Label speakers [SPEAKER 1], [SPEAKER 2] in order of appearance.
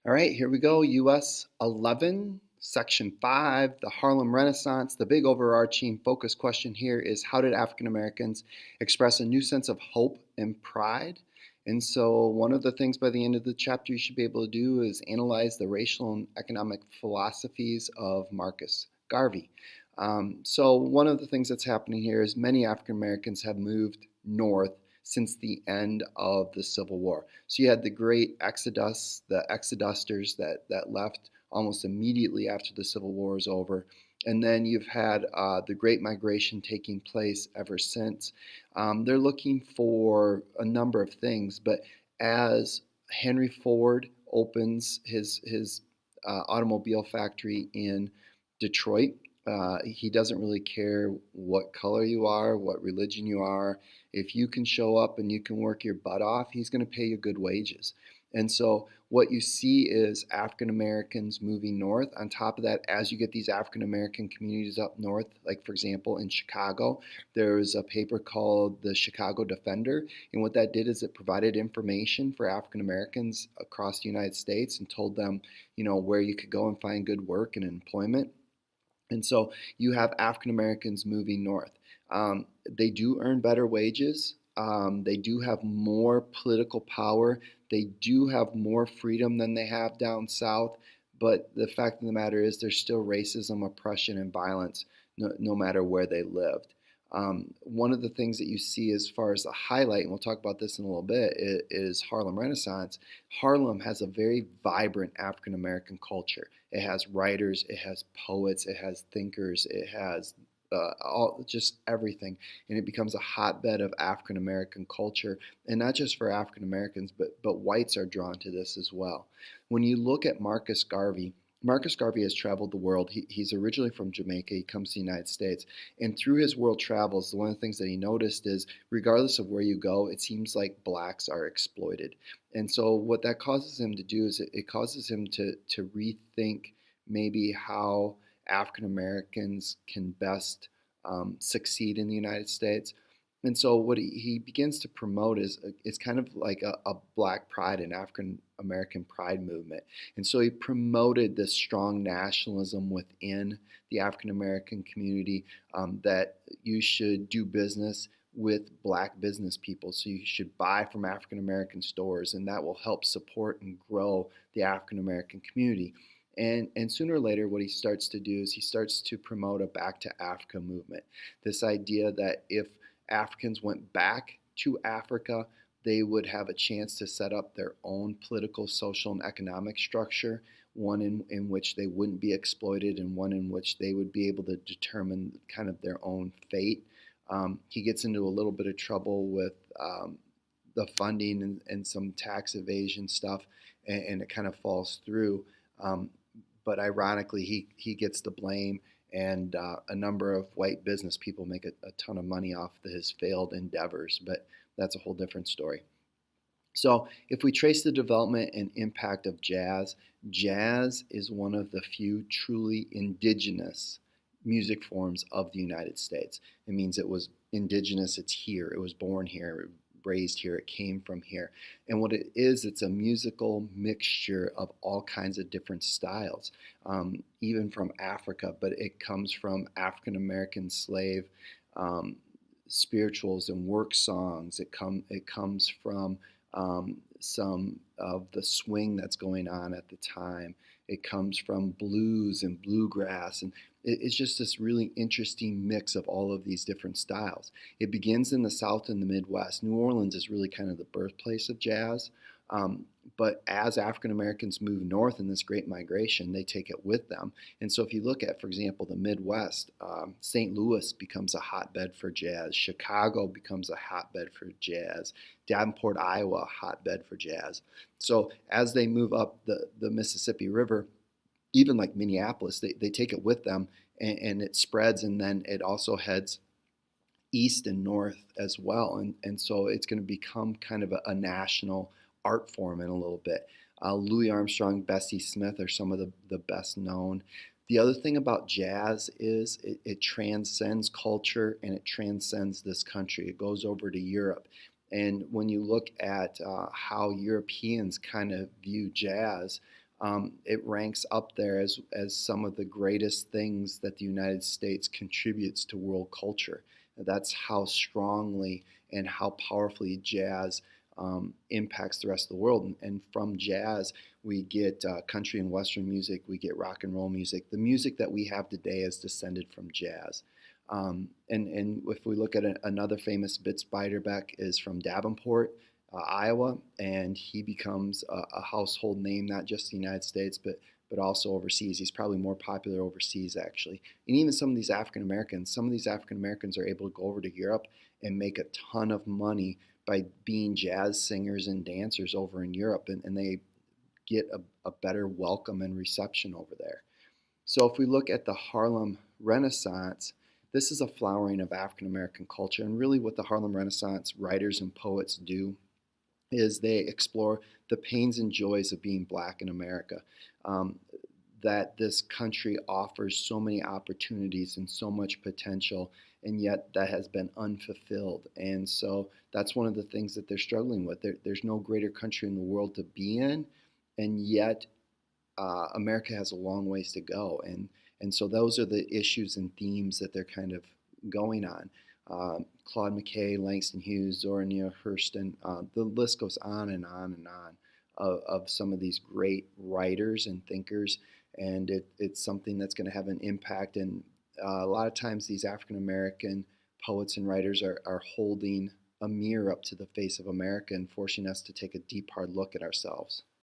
[SPEAKER 1] All right, here we go. US 11, Section 5, the Harlem Renaissance. The big overarching focus question here is how did African Americans express a new sense of hope and pride? And so, one of the things by the end of the chapter you should be able to do is analyze the racial and economic philosophies of Marcus Garvey. So, one of the things that's happening here is many African Americans have moved north since the end of the Civil War. So you had the great exodus, the exodusters that left almost immediately after the Civil War is over. And then you've had the Great Migration taking place ever since. They're looking for a number of things, but as Henry Ford opens his automobile factory in Detroit, he doesn't really care what color you are, what religion you are. If you can show up and you can work your butt off, he's going to pay you good wages. And so what you see is African Americans moving north. On top of that, as you get these African American communities up north, like for example in Chicago, there's a paper called the Chicago Defender. And what that did is it provided information for African Americans across the United States and told them, where you could go and find good work and employment. And so you have African Americans moving north. They do earn better wages. They do have more political power. They do have more freedom than they have down south. But the fact of the matter is, there's still racism, oppression, and violence no matter where they lived. One of the things that you see as far as the highlight, and we'll talk about this in a little bit, is Harlem Renaissance. Harlem has a very vibrant African American culture. It has writers, it has poets, it has thinkers, it has just everything, and it becomes a hotbed of African American culture, and not just for African Americans, but whites are drawn to this as well. When you look at Marcus Garvey has traveled the world. He's originally from Jamaica. He comes to the United States. And through his world travels, one of the things that he noticed is regardless of where you go, it seems like blacks are exploited. And so what that causes him to do is it causes him to rethink maybe how African Americans can best succeed in the United States. And so what he begins to promote is kind of like a black pride and African American pride movement. And so he promoted this strong nationalism within the African American community, that you should do business with black business people. So you should buy from African American stores, and that will help support and grow the African American community. And sooner or later, what he starts to do is he starts to promote a Back to Africa movement. This idea that if Africans went back to Africa, they would have a chance to set up their own political, social, and economic structure, one in which they wouldn't be exploited and one in which they would be able to determine kind of their own fate. He gets into a little bit of trouble with the funding and some tax evasion stuff, and it kind of falls through. But ironically, he gets the blame, and a number of white business people make a ton of money off his failed endeavors, but that's a whole different story. So if we trace the development and impact of jazz, jazz is one of the few truly indigenous music forms of the United States. It means it was indigenous, it's here, it was born here, raised here, it came from here. And what it is, it's a musical mixture of all kinds of different styles, even from Africa, but it comes from African American slave spirituals and work songs. It comes from some of the swing that's going on at the time. It comes from blues and bluegrass, and it's just this really interesting mix of all of these different styles. It begins in the South and the Midwest. New Orleans is really kind of the birthplace of jazz. But as African Americans move north in this great migration, they take it with them. And so if you look at, for example, the Midwest, St. Louis becomes a hotbed for jazz. Chicago becomes a hotbed for jazz. Davenport, Iowa, a hotbed for jazz. So as they move up the Mississippi River, even like Minneapolis, they take it with them, and it spreads, and then it also heads east and north as well. And so it's going to become kind of a national art form in a little bit. Louis Armstrong, Bessie Smith are some of the best known. The other thing about jazz is it transcends culture and it transcends this country. It goes over to Europe. And when you look at how Europeans kind of view jazz, It ranks up there as some of the greatest things that the United States contributes to world culture. That's how strongly and how powerfully jazz impacts the rest of the world. And from jazz, we get country and Western music, we get rock and roll music. The music that we have today is descended from jazz. And if we look at another famous Bitz Beiderbecke is from Davenport, Iowa, and he becomes a household name, not just in the United States, but also overseas. He's probably more popular overseas, actually. And even some of these African Americans are able to go over to Europe and make a ton of money by being jazz singers and dancers over in Europe, and they get a better welcome and reception over there. So if we look at the Harlem Renaissance, this is a flowering of African American culture, and really what the Harlem Renaissance writers and poets do is they explore the pains and joys of being black in America. That this country offers so many opportunities and so much potential, and yet that has been unfulfilled. And so that's one of the things that they're struggling with. There's no greater country in the world to be in, and yet America has a long ways to go. And so those are the issues and themes that they're kind of going on. Claude McKay, Langston Hughes, Zora Neale Hurston, the list goes on and on and on of some of these great writers and thinkers, and it's something that's going to have an impact. And a lot of times these African American poets and writers are holding a mirror up to the face of America and forcing us to take a deep, hard look at ourselves.